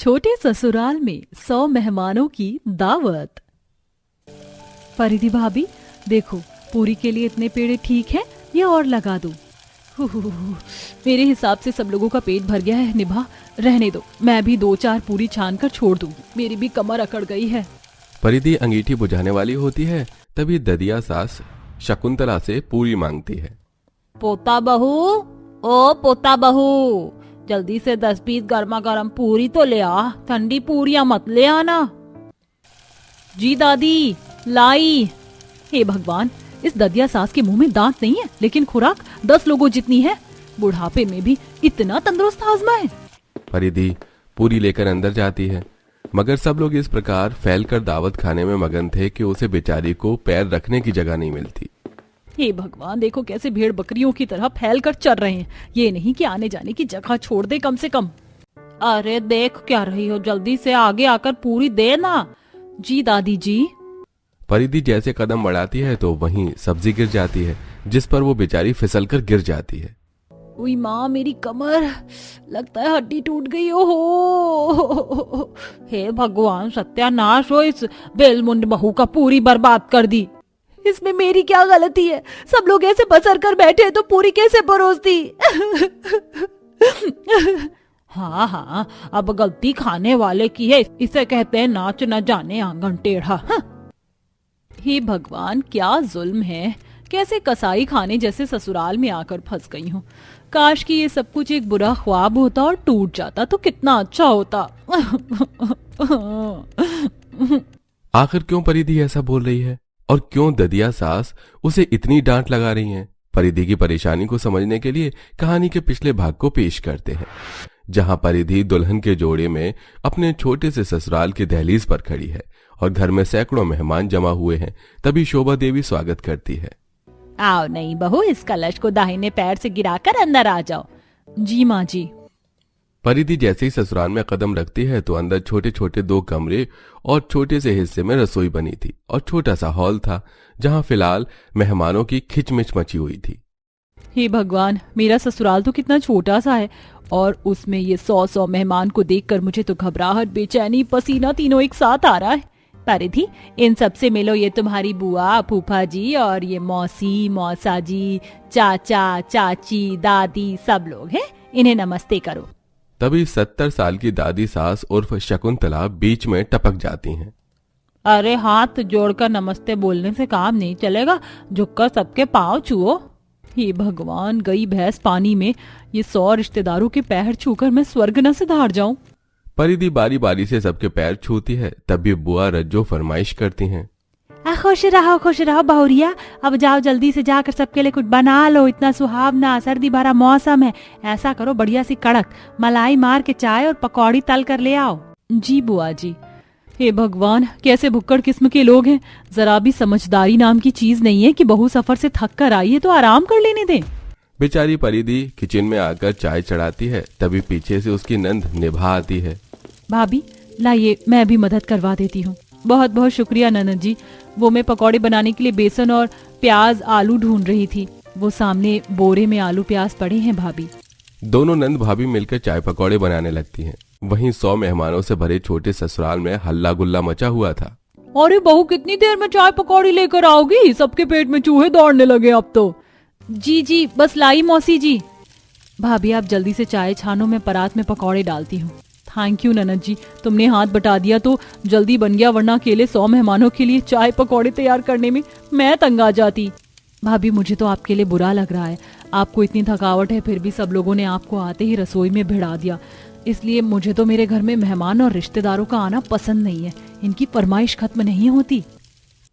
छोटे ससुराल में 100 मेहमानों की दावत। परिधि भाभी देखो, पूरी के लिए इतने पेड़े ठीक है या और लगा दूं? मेरे हिसाब से सब लोगों का पेट भर गया है निभा, रहने दो, मैं भी 2-4 पूरी छान कर छोड़ दूंगी, मेरी भी कमर अकड़ गई है। परिधि अंगीठी बुझाने वाली होती है, तभी ददिया सास शकुंतला से पूरी मांगती है। पोता बहू, ओ पोता बहू, जल्दी से 10 पीस गर्मा गर्म पूरी तो ले आ, ठंडी पूरियां मत ले आना। जी दादी, लाई। हे भगवान, इस ददिया सास के मुंह में दांत नहीं है, लेकिन खुराक 10 लोगों जितनी है। बुढ़ापे में भी इतना तंदुरुस्त हाजमा है। परिधि पूरी लेकर अंदर जाती है, मगर सब लोग इस प्रकार फैलकर दावत खाने में मगन थे कि उसे बेचारी को पैर रखने की जगह नहीं मिलती। हे भगवान, देखो कैसे भेड़ बकरियों की तरह फैलकर चल रहे हैं। ये नहीं कि आने जाने की जगह छोड़ दे कम से कम। अरे देख क्या रही हो, जल्दी से आगे आकर पूरी दे ना। जी दादी जी। परिधि जैसे कदम बढ़ाती है तो वहीं सब्जी गिर जाती है, जिस पर वो बेचारी फिसलकर गिर जाती है। उई माँ, मेरी कमर, लगता है हड्डी टूट गई। हो हे भगवान, सत्यानाश हो, इस बेलमुंड बहू का पूरी बर्बाद कर दी। इसमें मेरी क्या गलती है? सब लोग ऐसे बसर कर बैठे तो पूरी कैसे परोसती? हाँ हाँ, अब गलती खाने वाले की है, इसे कहते हैं नाच न जाने आंगन टेढ़ा। हे भगवान, क्या जुल्म है। कैसे कसाई खाने जैसे ससुराल में आकर फंस गई हूँ। काश कि ये सब कुछ एक बुरा ख्वाब होता और टूट जाता तो कितना अच्छा होता। आखिर क्यों परिधि ऐसा बोल रही है और क्यों ददिया सास उसे इतनी डांट लगा रही हैं? परिधि की परेशानी को समझने के लिए कहानी के पिछले भाग को पेश करते हैं, जहां परिधि दुल्हन के जोड़े में अपने छोटे से ससुराल के दहलीज पर खड़ी है और घर में सैकड़ों मेहमान जमा हुए हैं। तभी शोभा देवी स्वागत करती है। आओ नहीं बहू, इस कलश को दाहिने पैर से गिराकर अंदर आ जाओ। जी माँ जी। परिधि जैसे ही ससुराल में कदम रखती है तो अंदर छोटे छोटे 2 कमरे और छोटे से हिस्से में रसोई बनी थी और छोटा सा हॉल था, जहां फिलहाल मेहमानों की खिचमिच मची हुई थी। हे भगवान, मेरा ससुराल तो कितना छोटा सा है और उसमें ये 100 मेहमान को देखकर मुझे तो घबराहट, बेचैनी, पसीना तीनों एक साथ आ रहा है। परिधि, इन सब से मिलो, ये तुम्हारी बुआ, फूफा जी और ये मौसी, मौसा जी, चाचा, चाची, दादी, सब लोग हैं, इन्हें नमस्ते करो। तभी 70 साल की दादी सास उर्फ शकुंतला बीच में टपक जाती हैं। अरे हाथ जोड़कर नमस्ते बोलने से काम नहीं चलेगा, झुककर सबके पांव छुओ। हे भगवान, गई भैंस पानी में, ये 100 रिश्तेदारों के पैर छूकर मैं स्वर्ग न सिधार जाऊं। परिधि बारी बारी से सबके पैर छूती है, तभी बुआ रज्जो फरमाइश करती हैं। खुश रहो बहुरिया, अब जाओ जल्दी से जाकर सबके लिए कुछ बना लो, इतना सुहावना सर्दी भरा मौसम है। ऐसा करो, बढ़िया सी कड़क मलाई मार के चाय और पकौड़ी तल कर ले आओ। जी बुआ जी। हे भगवान, कैसे भुक्कड़ किस्म के लोग हैं। जरा भी समझदारी नाम की चीज नहीं है कि बहू सफर से थक कर आई है तो आराम कर लेने दें। बेचारी परिधि किचन में आकर चाय चढ़ाती है, तभी पीछे से उसकी नंद निभा आती है। भाभी लाइए, मैं भी मदद करवा देती हूँ। बहुत बहुत शुक्रिया ननद जी। वो मैं पकौड़े बनाने के लिए बेसन और प्याज आलू ढूंढ रही थी, वो सामने बोरे में आलू प्याज पड़े हैं भाभी। दोनों नंद भाभी मिलकर चाय पकौड़े बनाने लगती हैं। वहीं 100 मेहमानों से भरे छोटे ससुराल में हल्ला गुल्ला मचा हुआ था। अरे बहू, कितनी देर में चाय पकौड़ी लेकर आओगी? सबके पेट में चूहे दौड़ने लगे अब तो। जी जी, बस लाई मौसी जी। भाभी आप जल्दी से चाय छानो, मैं परात में पकौड़े डालती हूँ। थैंक यू ननद जी, तुमने हाथ बटा दिया तो जल्दी बन गया, वरना अकेले 100 मेहमानों के लिए चाय पकौड़े तैयार करने में मैं तंग आ जाती। भाभी मुझे तो आपके लिए बुरा लग रहा है, आपको इतनी थकावट है फिर भी सब लोगों ने आपको आते ही रसोई में भिड़ा दिया, इसलिए मुझे तो मेरे घर में मेहमान और रिश्तेदारों का आना पसंद नहीं है, इनकी फरमाइश खत्म नहीं होती।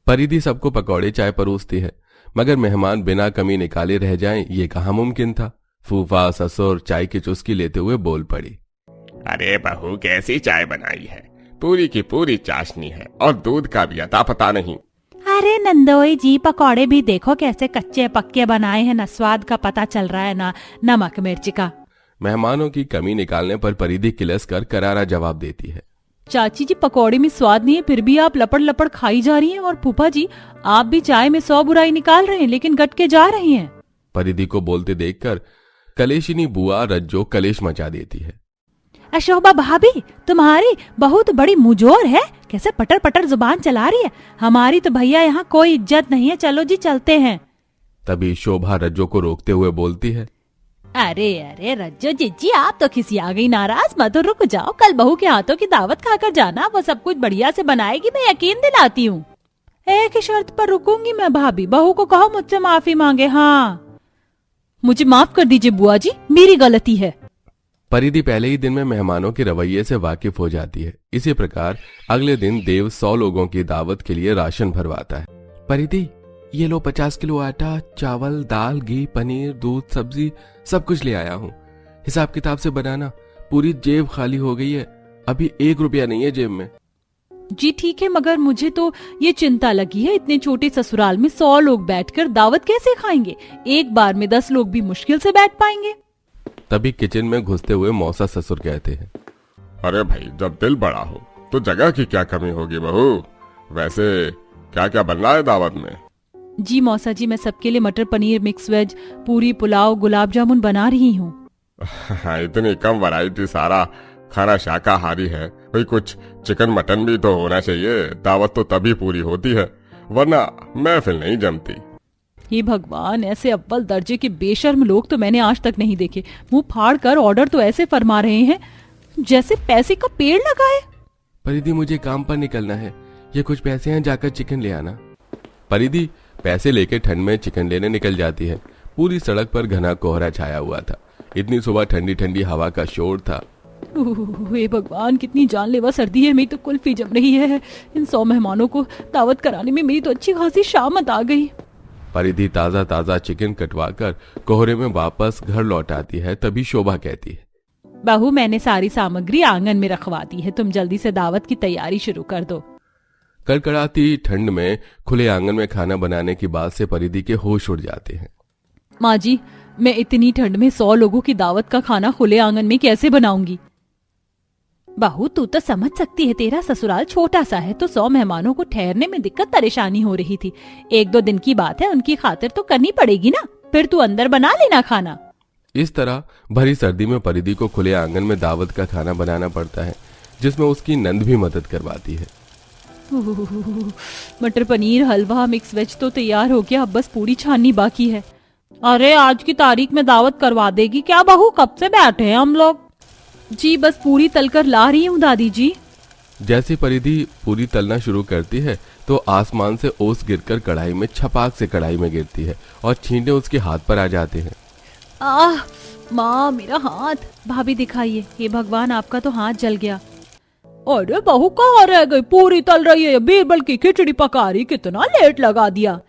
परिधि सबको पकौड़े चाय परोसती है, मगर मेहमान बिना कमी निकाले रह जाएं ये कहाँ मुमकिन था। फूफा ससुर चाय की चुस्की लेते हुए बोल पड़ी। अरे बहू, कैसी चाय बनाई है, पूरी की पूरी चाशनी है और दूध का भी अता पता नहीं। अरे नंदोई जी, पकौड़े भी देखो कैसे कच्चे पक्के बनाए हैं, ना स्वाद का पता चल रहा है ना नमक मिर्च का। मेहमानों की कमी निकालने पर परिधि किलस कर करारा जवाब देती है। चाची जी, पकौड़े में स्वाद नहीं है फिर भी आप लपड़ लपड़ खाई जा रही हैं, और फूफा जी आप भी चाय में 100 बुराई निकाल रहे हैं लेकिन गट के जा रही हैं। परिधि को बोलते देखकर कलेशिनी बुआ रज्जो कलेश मचा देती है। शोभा भाभी, तुम्हारी बहुत बड़ी मुजोर है, कैसे पटर पटर जुबान चला रही है। हमारी तो भैया यहाँ कोई इज्जत नहीं है, चलो जी चलते हैं। तभी शोभा रज्जो को रोकते हुए बोलती है, अरे अरे रज्जो जीजी, आप तो किसी आ गई, नाराज मत हो, रुक जाओ, कल बहू के हाथों की दावत खाकर जाना, वो सब कुछ बढ़िया से बनाएगी, मैं यकीन दिलाती हूँ। एक ही शर्त पर रुकूंगी मैं भाभी, बहू को कहो मुझसे माफी मांगे। हाँ, मुझे माफ कर दीजिए बुआ जी, मेरी गलती है। परिधि पहले ही दिन में मेहमानों के रवैये से वाकिफ हो जाती है। इसी प्रकार अगले दिन देव 100 लोगों की दावत के लिए राशन भरवाता है। परिधि, ये लो 50 किलो आटा, चावल, दाल, घी, पनीर, दूध, सब्जी सब कुछ ले आया हूँ। हिसाब किताब से बनाना, पूरी जेब खाली हो गई है, अभी 1 रुपया नहीं है जेब में। जी ठीक है, मगर मुझे तो ये चिंता लगी है, इतने छोटे ससुराल में 100 लोग बैठकर दावत कैसे खाएंगे? एक बार में 10 लोग भी मुश्किल से बैठ पाएंगे। तभी किचन में घुसते हुए मौसा ससुर कहते हैं, अरे भाई, जब दिल बड़ा हो तो जगह की क्या कमी होगी बहू। वैसे क्या क्या बन रहा है दावत में? जी मौसा जी, मैं सबके लिए मटर पनीर, मिक्स वेज, पूरी, पुलाव, गुलाब जामुन बना रही हूँ। इतनी कम वैरायटी, सारा खाना शाकाहारी है, भाई कुछ चिकन मटन भी तो होना चाहिए। दावत तो तभी पूरी होती है, वरना महफिल नहीं जमती। हे भगवान, ऐसे अव्वल दर्जे के बेशर्म लोग तो मैंने आज तक नहीं देखे। मुंह फाड़ कर ऑर्डर तो ऐसे फरमा रहे हैं जैसे पैसे का पेड़ लगाए। परिधि, मुझे काम पर निकलना है, ये कुछ पैसे हैं, जाकर चिकन ले आना। परिधि पैसे लेके ठंड में चिकन लेने निकल जाती है। पूरी सड़क पर घना कोहरा छाया हुआ था। इतनी सुबह ठंडी ठंडी हवा का शोर था। हे भगवान, कितनी जानलेवा सर्दी है, मेरी तो कुल्फी जम रही है। इन 100 मेहमानों को दावत कराने में मेरी तो अच्छी खासी शामत आ गई। परिधि ताजा ताजा चिकन कटवाकर कोहरे में वापस घर लौट आती है। तभी शोभा कहती है, बहू, मैंने सारी सामग्री आंगन में रखवा दी है, तुम जल्दी से दावत की तैयारी शुरू कर दो। कड़कड़ाती ठंड में खुले आंगन में खाना बनाने की बात से परिधि के होश उड़ जाते हैं। माँ जी, मैं इतनी ठंड में 100 लोगों की दावत का खाना खुले आंगन में कैसे बनाऊंगी? बहू, तू तो समझ सकती है, तेरा ससुराल छोटा सा है, तो 100 मेहमानों को ठहरने में दिक्कत परेशानी हो रही थी। 1-2 दिन की बात है, उनकी खातिर तो करनी पड़ेगी ना, फिर तू अंदर बना लेना खाना। इस तरह भरी सर्दी में परिधि को खुले आंगन में दावत का खाना बनाना पड़ता है, जिसमें उसकी नंद भी मदद करवाती है। मटर पनीर, हलवा, मिक्स वेज तो तैयार हो गया, अब बस पूरी छाननी बाकी है। अरे आज की तारीख में दावत करवा देगी क्या बहू? कब से बैठे हैं हम लोग। जी बस पूरी तलकर ला रही हूँ दादी जी। जैसे परिधि पूरी तलना शुरू करती है तो आसमान से ओस गिरकर कढ़ाई में छपाक से कढ़ाई में गिरती है और छींटे उसके हाथ पर आ जाते हैं। आह माँ, मेरा हाथ। भाभी दिखाइए। हे भगवान, आपका तो हाथ जल गया। अरे बहू कहाँ रह गई? पूरी तल रही है, बीरबल की खिचड़ी पका रही, कितना लेट लगा दिया।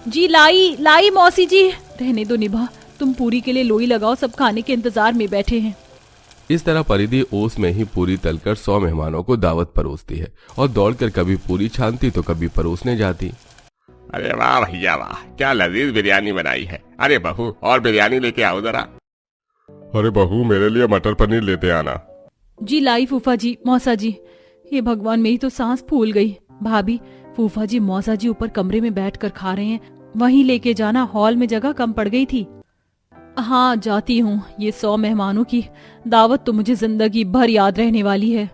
जी लाई मौसी जी। रहने दो निभा, तुम पूरी के लिए लोई लगाओ, सब खाने के इंतजार में बैठे हैं। इस तरह परिधि ओस में ही पूरी तलकर 100 मेहमानों को दावत परोसती है और दौड़कर कभी पूरी छानती तो कभी परोसने जाती। अरे वाह भैया वाह, क्या लजीज बिरयानी बनाई है। अरे बहू, और बिरयानी लेके आओ जरा। अरे बहू, मेरे लिए मटर पनीर लेते आना। जी लाई फूफा जी, मौसा जी। हे भगवान, मेरी तो सांस फूल गई। भाभी, फूफा जी मौसा जी ऊपर कमरे में बैठकर खा रहे हैं, वहीं लेके जाना, हॉल में जगह कम पड़ गई थी। हाँ जाती हूँ, ये 100 मेहमानों की दावत तो मुझे जिंदगी भर याद रहने वाली है।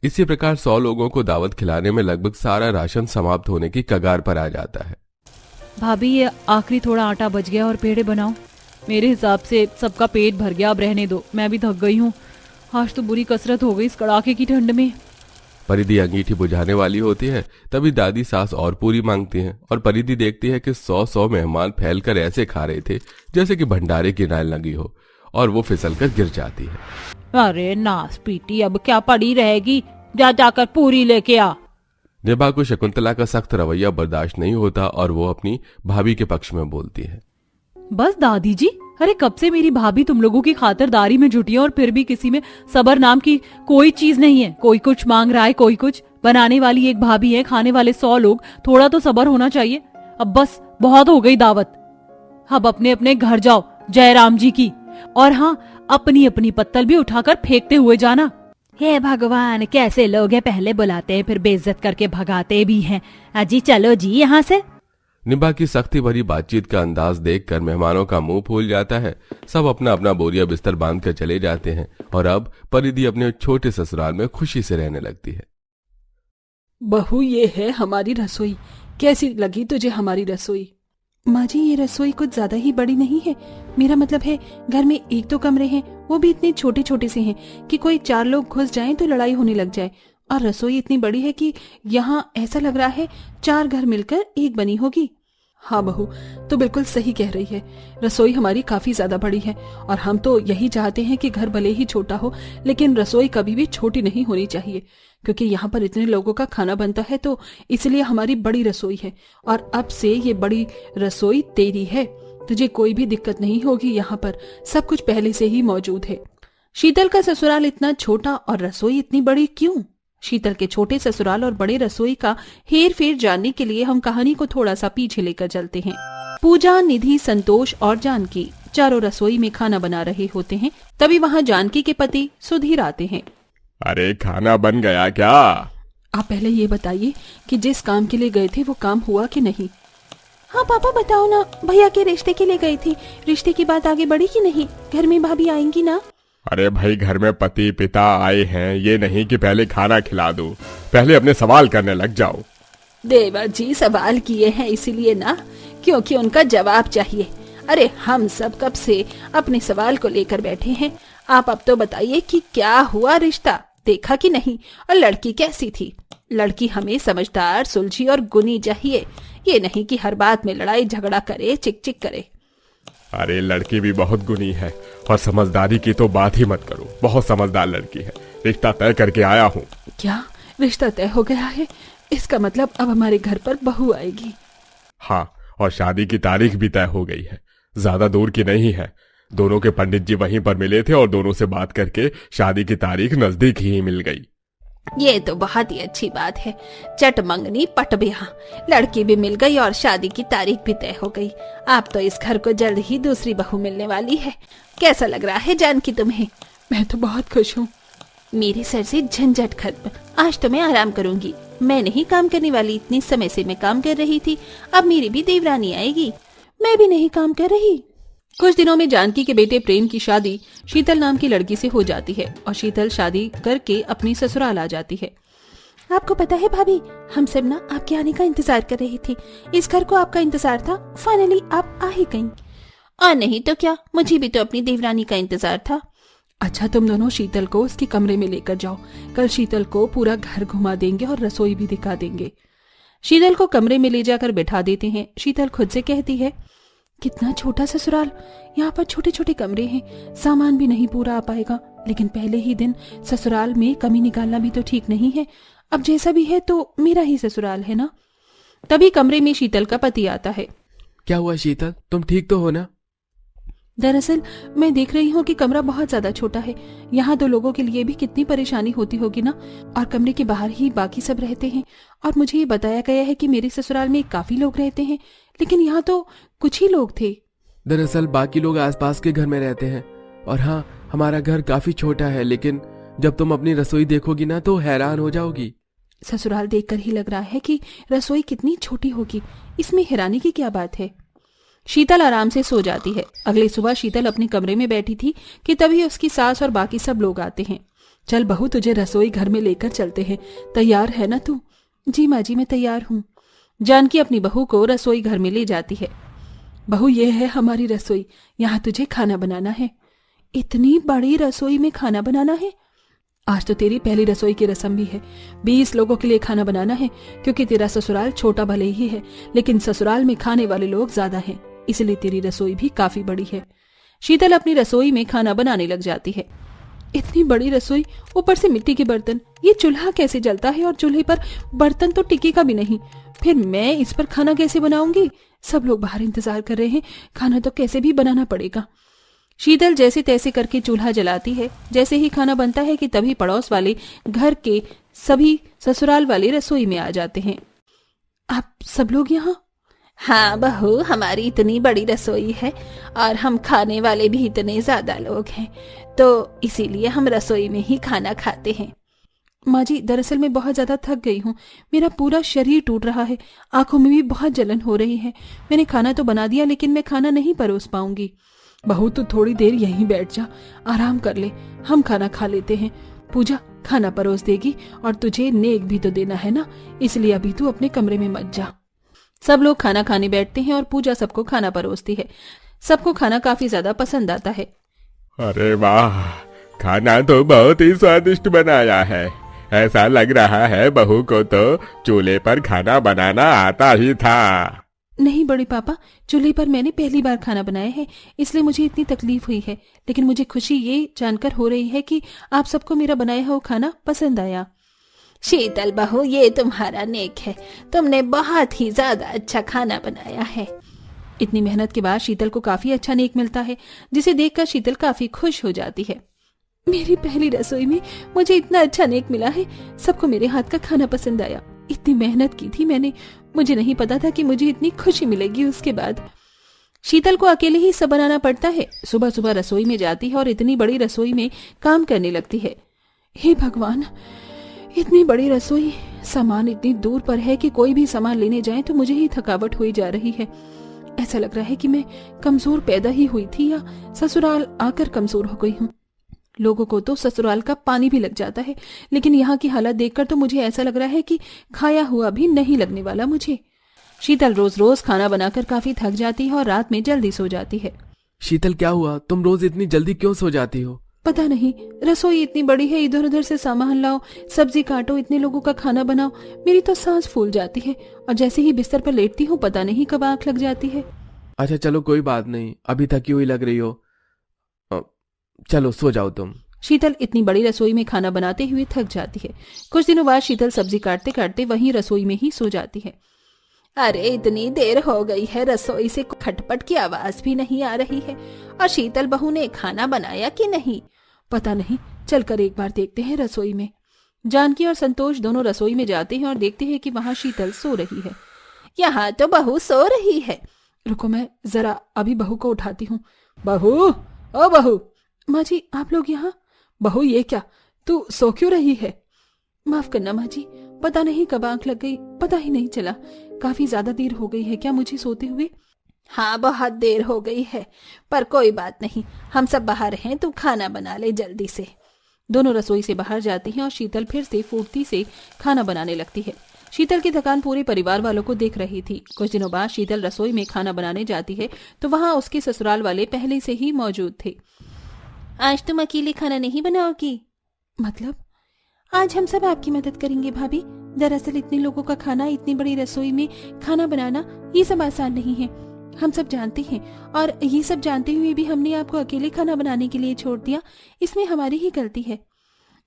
इसी प्रकार 100 लोगों को दावत खिलाने में लगभग सारा राशन समाप्त होने की कगार पर आ जाता है। भाभी, ये आखिरी थोड़ा आटा बच गया और पेड़े बनाओ। मेरे हिसाब से सबका पेट भर गया, अब रहने दो, मैं भी थक गई हूँ। आज तो बुरी कसरत हो गई इस कड़ाके की ठंड में। परिधि अंगीठी बुझाने वाली होती है, तभी दादी सास और पूरी मांगती हैं और परिधि देखती है कि 100 मेहमान फैलकर ऐसे खा रहे थे जैसे कि भंडारे की नाल लगी हो, और वो फिसलकर गिर जाती है। अरे नास पीटी, अब क्या पड़ी रहेगी, जाकर पूरी लेके आ। निभा को शकुंतला का सख्त रवैया बर्दाश्त नहीं होता और वो अपनी भाभी के पक्ष में बोलती है। बस दादी जी, अरे कब से मेरी भाभी तुम लोगों की खातिरदारी में जुटी है और फिर भी किसी में सबर नाम की कोई चीज नहीं है। कोई कुछ मांग रहा है, कोई कुछ। बनाने वाली एक भाभी है, खाने वाले 100 लोग, थोड़ा तो सबर होना चाहिए। अब बस बहुत हो गई दावत, अब अपने अपने घर जाओ जयराम जी की। और हाँ, अपनी अपनी पत्तल भी उठाकर फेंकते हुए जाना। हे भगवान, कैसे लोग हैं, पहले बुलाते हैं फिर बेइज्जत करके भगाते भी हैं। अजी चलो जी यहाँ से। निभा की सख्ती भरी बातचीत का अंदाज देखकर मेहमानों का मुंह फूल जाता है। सब अपना अपना बोरिया बिस्तर बांध कर चले जाते हैं और अब परिधि अपने छोटे ससुराल में खुशी से रहने लगती है। बहू, ये है हमारी रसोई। कैसी लगी तुझे हमारी रसोई? माँ जी, ये रसोई कुछ ज्यादा ही बड़ी नहीं है। मेरा मतलब है, घर में एक दो कमरे हैं, वो भी इतने छोटे छोटे से हैं कि कोई 4 लोग घुस जाएं तो लड़ाई होने लग जाए। और रसोई इतनी बड़ी है कि यहाँ ऐसा लग रहा है 4 घर मिलकर एक बनी होगी। हाँ बहू, तो बिल्कुल सही कह रही है। रसोई हमारी काफी ज्यादा बड़ी है और हम तो यही चाहते हैं कि घर भले ही छोटा हो, लेकिन रसोई कभी भी छोटी नहीं होनी चाहिए, क्योंकि यहाँ पर इतने लोगों का खाना बनता है, तो इसलिए हमारी बड़ी रसोई है। और अब से ये बड़ी रसोई तेरी है, तुझे कोई भी दिक्कत नहीं होगी। यहाँ पर सब कुछ पहले से ही मौजूद है। शीतल का ससुराल इतना छोटा और रसोई इतनी बड़ी क्यों? शीतल के छोटे ससुराल और बड़े रसोई का हेर फेर जानने के लिए हम कहानी को थोड़ा सा पीछे लेकर चलते हैं। पूजा, निधि, संतोष और जानकी चारों रसोई में खाना बना रहे होते हैं। तभी वहाँ जानकी के पति सुधीर आते हैं। अरे, खाना बन गया क्या? आप पहले ये बताइए कि जिस काम के लिए गए थे वो काम हुआ कि नहीं? हाँ पापा, बताओ ना, भैया के रिश्ते के लिए गई थी। रिश्ते की बात आगे बढ़ी कि नहीं? घर में भाभी आएंगी ना? अरे भाई, घर में पति पिता आए हैं, ये नहीं कि पहले खाना खिला दो। पहले अपने सवाल करने लग जाओ। देवर जी सवाल किए हैं इसीलिए ना, क्योंकि उनका जवाब चाहिए। अरे हम सब कब से अपने सवाल को लेकर बैठे हैं। आप अब तो बताइए कि क्या हुआ, रिश्ता देखा कि नहीं, और लड़की कैसी थी? लड़की हमें समझदार, सुलझी और गुनी चाहिए, ये नहीं कि हर बात में लड़ाई झगड़ा करे, चिक चिक करे। अरे, लड़की भी बहुत गुनी है और समझदारी की तो बात ही मत करो। बहुत समझदार लड़की है। रिश्ता तय करके आया हूँ। क्या रिश्ता तय हो गया है? इसका मतलब अब हमारे घर पर बहू आएगी? हाँ, और शादी की तारीख भी तय हो गई है। ज्यादा दूर की नहीं है। दोनों के पंडित जी वहीं पर मिले थे और दोनों से बात करके शादी की तारीख नजदीक ही मिल गई। ये तो बहुत ही अच्छी बात है। चट मंगनी पट ब्याह, लड़की भी मिल गई और शादी की तारीख भी तय हो गई। आप तो इस घर को जल्द ही दूसरी बहू मिलने वाली है। कैसा लग रहा है जानकी तुम्हें? मैं तो बहुत खुश हूँ। मेरे सर से झंझट खत्म। आज तो मैं आराम करूंगी। मैं नहीं काम करने वाली। इतने समय से मैं काम कर रही थी, अब मेरी भी देवरानी आएगी। मैं भी नहीं काम कर रही। कुछ दिनों में जानकी के बेटे प्रेम की शादी शीतल नाम की लड़की से हो जाती है और शीतल शादी करके अपनी ससुराल आ जाती है। आपको पता है भाभी, हम सब ना आपके आने का इंतजार कर रहे थे। इस घर को आपका इंतजार था, फाइनली आप आ ही गईं। और नहीं तो क्या, मुझे भी तो अपनी देवरानी का इंतजार था। अच्छा, तुम दोनों शीतल को उसके कमरे में लेकर जाओ। कल शीतल को पूरा घर घुमा देंगे और रसोई भी दिखा देंगे। शीतल को कमरे में ले जाकर बैठा देते हैं। शीतल खुद से कहती है, कितना छोटा ससुराल, यहाँ पर छोटे छोटे कमरे हैं, सामान भी नहीं पूरा आ पाएगा। लेकिन पहले ही दिन ससुराल में कमी निकालना भी तो ठीक नहीं है। अब जैसा भी है तो मेरा ही ससुराल है ना। तभी कमरे में शीतल का पति आता है। क्या हुआ शीतल, तुम ठीक तो हो ना? दरअसल मैं देख रही हूँ कि कमरा बहुत ज्यादा छोटा है। यहाँ 2 लोगों के लिए भी कितनी परेशानी होती होगी ना। और कमरे के बाहर ही बाकी सब रहते हैं। और मुझे ये बताया गया है कि मेरे ससुराल में काफी लोग रहते हैं, लेकिन यहाँ तो कुछ ही लोग थे। दरअसल बाकी लोग आसपास के घर में रहते हैं। और हाँ, हमारा घर काफी छोटा है, लेकिन जब तुम अपनी रसोई देखोगी ना तो हैरान हो जाओगी। ससुराल देखकर ही लग रहा है कि रसोई कितनी छोटी होगी। इसमें हैरानी की क्या बात है। शीतल आराम से सो जाती है। अगली सुबह शीतल अपने कमरे में बैठी थी कि तभी उसकी सास और बाकी सब लोग आते हैं। चल बहू, तुझे रसोई घर में लेकर चलते हैं, तैयार है ना तू? जी माँ जी, मैं तैयार हूँ। जानकी अपनी बहू को रसोई घर में ले जाती है। बहू, ये है हमारी रसोई, यहाँ तुझे खाना बनाना है। इतनी बड़ी रसोई में खाना बनाना है? आज तो तेरी पहली रसोई की रस्म भी है। 20 लोगों के लिए खाना बनाना है, क्योंकि तेरा ससुराल छोटा भले ही है, लेकिन ससुराल में खाने वाले लोग ज्यादा हैं, इसलिए तेरी रसोई भी काफी बड़ी है। शीतल अपनी रसोई में खाना बनाने लग जाती है। इतनी बड़ी रसोई, ऊपर से मिट्टी के बर्तन, ये चूल्हा कैसे जलता है? और चूल्हे पर बर्तन तो टिकेगा भी नहीं, फिर मैं इस पर खाना कैसे बनाऊंगी? सब लोग बाहर इंतजार कर रहे हैं, खाना तो कैसे भी बनाना पड़ेगा। शीतल जैसे तैसे करके चूल्हा जलाती है। जैसे ही खाना बनता है कि तभी पड़ोस वाले घर के सभी ससुराल वाले रसोई में आ जाते हैं। आप सब लोग यहाँ? हाँ बहू, हमारी इतनी बड़ी रसोई है और हम खाने वाले भी इतने ज्यादा लोग हैं, तो इसीलिए हम रसोई में ही खाना खाते हैं। माँ जी, दरअसल मैं बहुत ज्यादा थक गई हूँ। मेरा पूरा शरीर टूट रहा है, आंखों में भी बहुत जलन हो रही है। मैंने खाना तो बना दिया लेकिन मैं खाना नहीं परोस पाऊंगी। बहू तू थोड़ी देर यहीं बैठ जा, आराम कर ले, हम खाना खा लेते हैं। पूजा खाना परोस देगी और तुझे नेक भी तो देना है ना, इसलिए अभी तू अपने कमरे में मत जा। सब लोग खाना खाने बैठते हैं और पूजा सबको खाना परोसती है। सबको खाना काफी ज्यादा पसंद आता है। अरे वाह, खाना तो बहुत ही स्वादिष्ट बनाया है। ऐसा लग रहा है बहू को तो चूल्हे पर खाना बनाना आता ही था। नहीं बड़े पापा, चूल्हे पर मैंने पहली बार खाना बनाया है, इसलिए मुझे इतनी तकलीफ हुई है। लेकिन मुझे खुशी ये जानकर हो रही है कि आप सबको मेरा बनाया हुआ खाना पसंद आया। शीतल बहू, ये तुम्हारा नेक है, तुमने बहुत ही ज्यादा अच्छा खाना बनाया है। इतनी मेहनत के बाद शीतल को काफी अच्छा नेक मिलता है, जिसे देखकर शीतल काफी खुश हो जाती है। मेरी पहली रसोई में मुझे इतना अच्छा नेक मिला है। सबको मेरे हाथ का खाना पसंद आया। इतनी मेहनत की थी मैंने, मुझे नहीं पता था कि मुझे इतनी खुशी मिलेगी। उसके बाद शीतल को अकेले ही सब बनाना पड़ता है। सुबह सुबह रसोई में जाती है और इतनी बड़ी रसोई में काम करने लगती है। हे भगवान, इतनी बड़ी रसोई, सामान इतनी दूर पर है कि कोई भी सामान लेने जाए तो मुझे ही थकावट हुई जा रही है। ऐसा लग रहा है कि मैं कमजोर पैदा ही हुई थी या ससुराल आकर कमजोर हो गई हूँ। लोगों को तो ससुराल का पानी भी लग जाता है, लेकिन यहाँ की हालत देखकर तो मुझे ऐसा लग रहा है कि खाया हुआ भी नहीं लगने वाला मुझे। शीतल रोज रोज खाना बनाकर काफी थक जाती है और रात में जल्दी सो जाती है। शीतल क्या हुआ, तुम रोज इतनी जल्दी क्यों सो जाती हो? पता नहीं, रसोई इतनी बड़ी है, इधर उधर से सामान लाओ, सब्जी काटो, इतने लोगों का खाना बनाओ, मेरी तो सांस फूल जाती है और जैसे ही बिस्तर पर लेटती हूँ पता नहीं कब आंख लग जाती है। अच्छा चलो कोई बात नहीं, अभी थकी हुई लग रही हो, चलो सो जाओ तुम। शीतल इतनी बड़ी रसोई में खाना बनाते हुए थक जाती है। कुछ दिनों बाद शीतल सब्जी काटते काटते वहीं रसोई में ही सो जाती है। अरे इतनी देर हो गई है, रसोई से खटपट की आवाज भी नहीं आ रही है। और शीतल बहू ने खाना बनाया कि नहीं? पता नहीं, चलकर एक बार देखते हैं रसोई में। जानकी और संतोष दोनों रसोई में जाते हैं और देखते हैं कि वहां शीतल सो रही है। यहाँ तो बहू सो रही है। रुको, मैं जरा अभी बहू को उठाती हूँ। बहू, ओ बहू। माँ जी, आप लोग यहाँ? बहू ये क्या, तू सो क्यों रही है? माफ करना माँ जी, पता नहीं कब आंख लग गई, पता ही नहीं चला। काफी ज्यादा देर हो गई है क्या मुझे सोते हुए? हाँ, बहुत देर हो गई है, पर कोई बात नहीं, हम सब बाहर हैं, तू खाना बना ले जल्दी से। दोनों रसोई से बाहर जाती हैं और शीतल फिर से फुर्ती से खाना बनाने लगती है। शीतल की थकान पूरे परिवार वालों को देख रही थी। कुछ दिनों बाद शीतल रसोई में खाना बनाने जाती है तो वहां उसके ससुराल वाले पहले से ही मौजूद थे। आज तुम अकेले खाना नहीं बनाओगी? मतलब? आज हम सब आपकी मदद करेंगे भाभी। दरअसल इतने लोगों का खाना, इतनी बड़ी रसोई में खाना बनाना, ये सब आसान नहीं है, हम सब जानते हैं। और ये सब जानते हुए भी हमने आपको अकेले खाना बनाने के लिए छोड़ दिया, इसमें हमारी ही गलती है।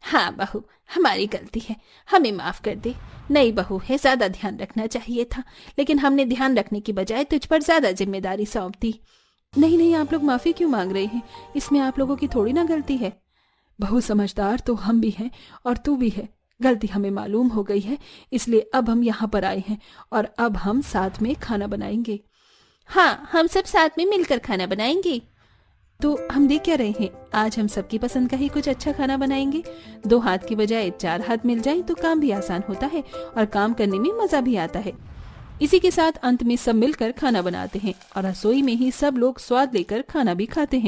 हाँ बहू, हमारी गलती है, हमें माफ कर दे। नई बहू है, ज्यादा ध्यान रखना चाहिए था, लेकिन हमने ध्यान रखने की बजाय तुझ पर ज्यादा जिम्मेदारी सौंप दी। नहीं नहीं, आप लोग माफी क्यों मांग रहे हैं? इसमें आप लोगों की थोड़ी ना गलती है। बहू समझदार तो हम भी हैं और तू भी है। गलती हमें मालूम हो गई है, इसलिए अब हम यहाँ पर आए हैं और अब हम साथ में खाना बनाएंगे। हाँ, हम सब साथ में मिलकर खाना बनाएंगे। तो हम देख क्या रहे हैं, आज हम सबकी पसंद का ही कुछ अच्छा खाना बनाएंगे। 2 हाथ की बजाय 4 हाथ मिल जाए तो काम भी आसान होता है और काम करने में मजा भी आता है। इसी के साथ अंत में सब मिलकर खाना बनाते हैं और रसोई में ही सब लोग स्वाद लेकर खाना भी खाते हैं।